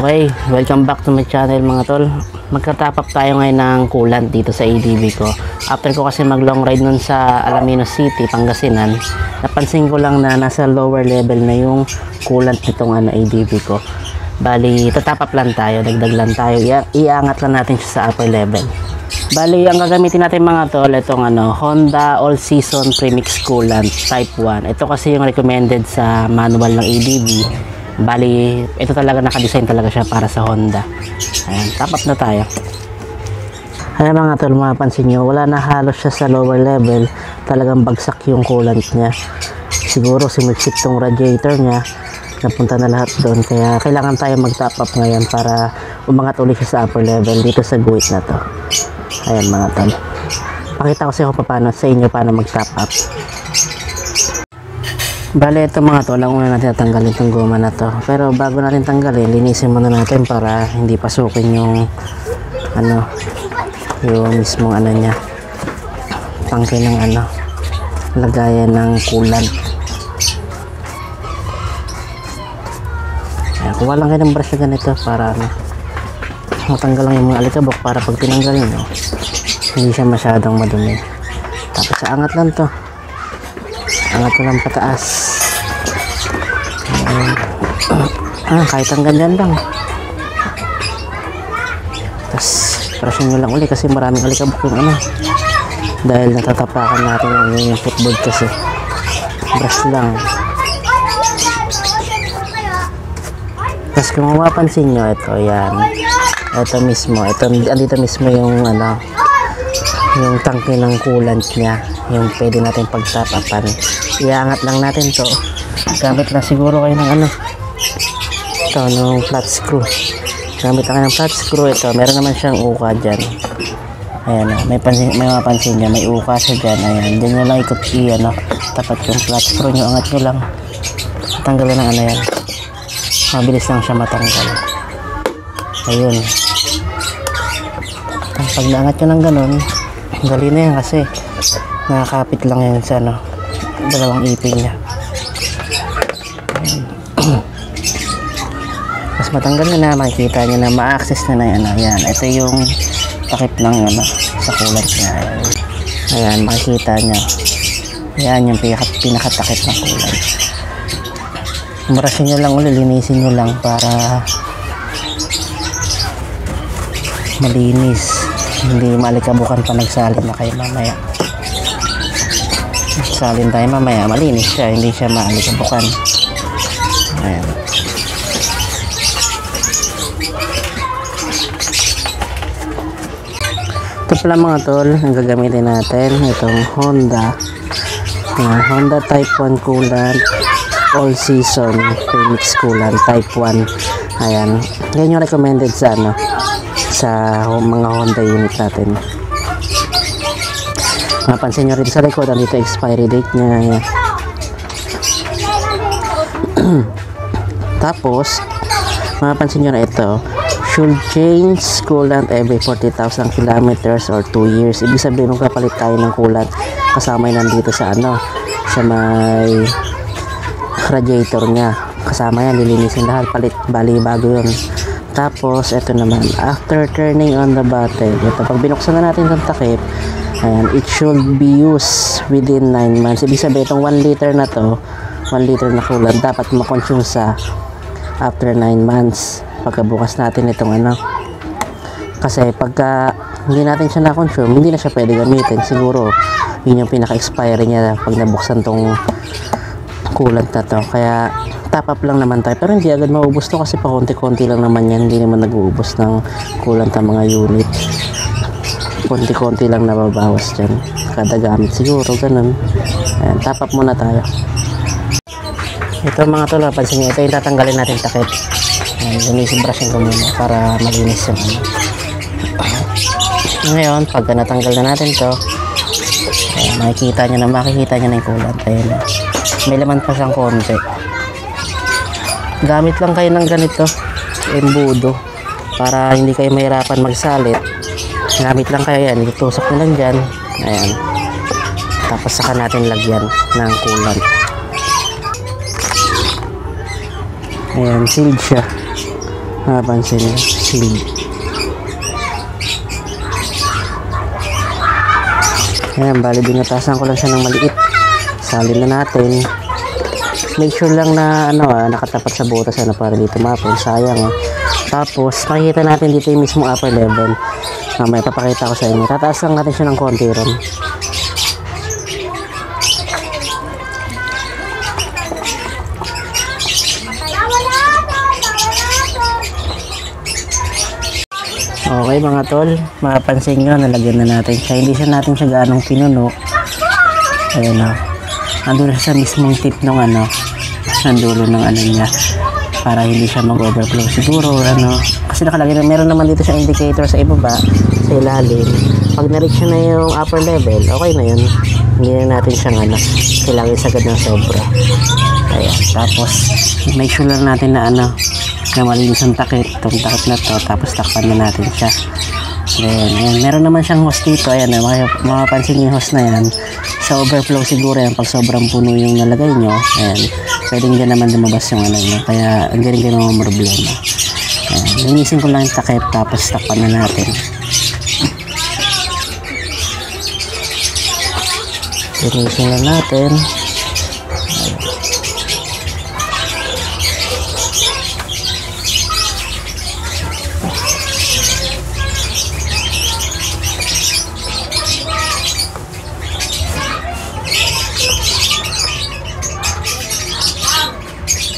Okay, welcome back to my channel mga tol. Magka-top up tayo ngayon ng coolant dito sa ADB ko. After ko kasi mag long ride nun sa Alaminos City, Pangasinan, napansin ko lang na nasa lower level na yung coolant nitong ADB ko. Bali, tatop up lang tayo, dagdag lang tayo, iangat lang natin siya sa upper level. Bali, ang gagamitin natin mga tol, itong Honda All Season Premix Coolant Type 1. Ito kasi yung recommended sa manual ng ADB. Bali, ito talaga naka-design talaga siya para sa Honda. Ayan, top up na tayo. Ayan mga tol, mapapansin nyo, wala na halos siya sa lower level. Talagang bagsak yung coolant niya. Siguro sumipsip tong radiator niya, napunta na lahat doon. Kaya kailangan tayo mag-top up ngayon para umangat ulit siya sa upper level dito sa guhit na to. Ayan mga tol, pakita ko sa inyo paano mag-top up. Bale, ito mga tol, ang una natin tatanggalin itong goma na to. Pero bago natin tanggalin, linisin muna natin para hindi pasukin yung yung mismong niya, tangke ng lagayan ng coolant. Ayan, kuha lang kayo ng brush na ganito para matanggal lang yung mga alikabok, para pag tinanggalin hindi siya masyadong madumi. Tapos angat lang to, angat ko lang pataas. Kahit hanggang dyan lang. Tapos pressure nyo lang ulit kasi maraming alikabok yung dahil natatapakan natin yung footboard kasi. Brush lang. Tapos kung mapapansin nyo, ito yan, ito mismo, dito mismo yung yung tangke ng coolant niya, yung pwede natin pag-top-upan. Iangat lang natin to, gamit lang siguro kayo ng ng flat screw. Gamit lang kayo ng flat screw. Ito, meron naman siyang uka dyan. Ayan, may mapansin niya, may uka siya dyan. Ayan, dyan nyo lang ikot tapat yung flat screw nyo, angat nyo lang, tanggalin ng yan, mabilis lang siya matanggal. Ayun, pag naangat nyo ng ganun, gali na yan kasi nakakapit lang yan sa dalawang ipin niya. Mas matanggal na, makikita nyo na ma-access na yan. Ayan, ito yung takip ng sa coolant niya. Ayan, makikita nyo. Ayan yung pinakatakip ng coolant. Umarasin nyo lang ulit, linisin nyo lang para malinis, hindi malikabukan pa nagsalin na kayo mamaya. Nagsalin tayo mamaya, malinis siya, hindi siya malikabukan. Ayan. Ito pala mga tol, ang gagamitin natin, itong Honda Type 1 Coolant All Season Premix Coolant Type 1. Ayan, yan yung recommended sa mga Honda unit natin. Mapansin nyo rin sa likod, dito expiry date nya. Ayan. Tapos mapansin nyo na ito, should change coolant every 40,000 kilometers or 2 years. Ibig sabihin nung kapalit tayo ng coolant, kasama yun nandito sa sa may radiator nya, kasama yan, lilinisin lahat, palit, bali bago yun. Tapos ito naman, after turning on the bottle, ito, pag binuksan na natin itong takip, ayan, it should be used within 9 months. Ibig sabihin itong 1 liter na to, 1 liter na coolant, dapat makonsume sa after 9 months pagkabukas natin itong kasi pagka hindi natin siya na-consume, hindi na siya pwede gamitin. Siguro yun yung pinaka-expiry niya pag nabuksan tong coolant na to. Kaya top up lang naman tayo, pero hindi agad maubos to kasi pa konti-konti lang naman yan, hindi naman nag-uubos ng coolant ang mga unit. Konti-konti lang nababawas dyan kada gamit, siguro ganun. Ayan, top up muna tayo. Ito mga tol, pansin nyo, ito yung tatanggalin natin takip. Brushing ko muna para malinis yung Ngayon, pag natanggal na natin to, makikita nyo na yung coolant. Ayan, may laman pa siyang konti. Gamit lang kayo ng ganito, embudo, para hindi kayo mahirapan magsalit. Gamit lang kayo yan, itutusok nyo lang dyan. Ayan, tapos saka natin lagyan ng coolant. Ayan, sealed siya. Mapapansin nyo, sealed. Ayan, bali binatasan ko lang siya ng maliit. Salin na natin. Make sure lang na nakatapat sa butas para dito mapon. Sayang Tapos makikita natin dito yung mismo upper level. May papakita ko sa inyo. Tataas lang natin siya ng konti ron. Okay mga tol, mapapansin nyo, nalagyan na natin siya. Hindi siya natin siya ganong pinuno. Ayan andun na sa mismong tip ng ng dulo ng niya. Para hindi siya mag-overflow siguro kasi nakalagay na meron naman dito siya indicator sa ibaba, sa ilalim. Pag na-reach na yung upper level, okay na yun. Hindi na natin siyang kailangan sagad ng sobra. Ayan, tapos make sure lang natin na na malinis ang takip, itong takip na to, tapos takpan na natin siya. Ayan, meron naman siyang hose dito. Ayan, makapansin yung hose na yan. Sa overflow siguro yan, pag sobrang puno yung nalagay nyo, ayan, pwedeng din naman lumabas yung nyo. Kaya hindi rin kayo mga problema. Ayan, linisin ko lang yung takip, tapos takpan na natin. Linisin na natin.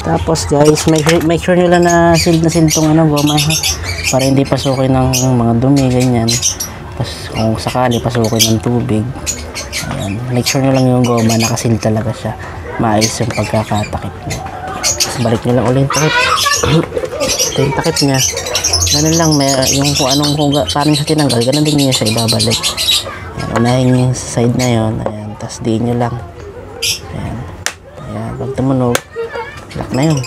Tapos guys, make sure nyo lang na sealed tong goma para hindi pasukin ng mga dumi ganyan. Tapos kung sakali pasukin ng tubig, ayan, make sure nyo lang yung goma nakaseal talaga siya, maayos yung pagkakatakip nyo. Tapos balik nyo lang ulit yung takip. Ito yung takip nya, ganun lang, yung paano siya tinanggal, ganun din nyo siya ibabalik. Ayan, unahin nyo yung side na yun, ayan, tapos diin nyo lang, ayan, pag tumunog lock na yun.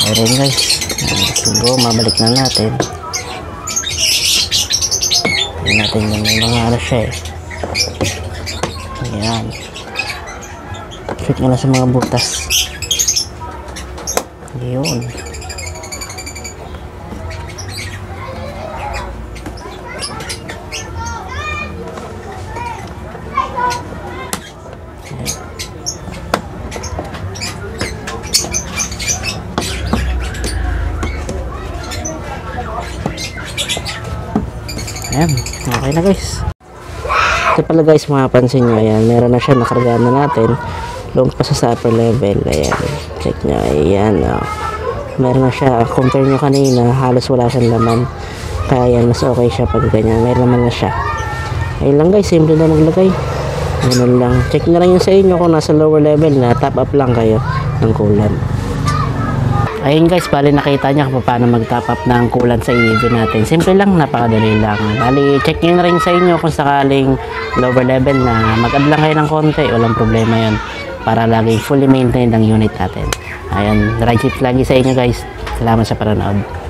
Okay rin guys. Siguro mabalik na natin. Tignan natin yung mga siya Ayan. Shoot nyo lang sa mga butas. Yun. Ayan, okay na guys. Ito pala guys, mapapansin nyo, ayan, meron na siya, nakargaan na natin. Lumpas pa sa upper level, ayan, check nyo, ayan, meron na siya, compare nyo kanina, halos wala siyang laman. Kaya yan, mas okay siya pag ganyan, meron naman na siya. Ayun lang guys, simple na maglagay. Ganun lang, check na lang yun sa inyo kung nasa lower level na, top up lang kayo ng coolant. Ayun guys, bali nakita niya kung paano mag-top up ng coolant sa EV natin. Simple lang, napakadali lang. Bali, check nyo na rin sa inyo kung sakaling lower level na mag-add lang kayo ng konti, walang problema yan. Para laging fully maintained ang unit natin. Ayun, ride lagi sa inyo guys. Salamat sa panonood.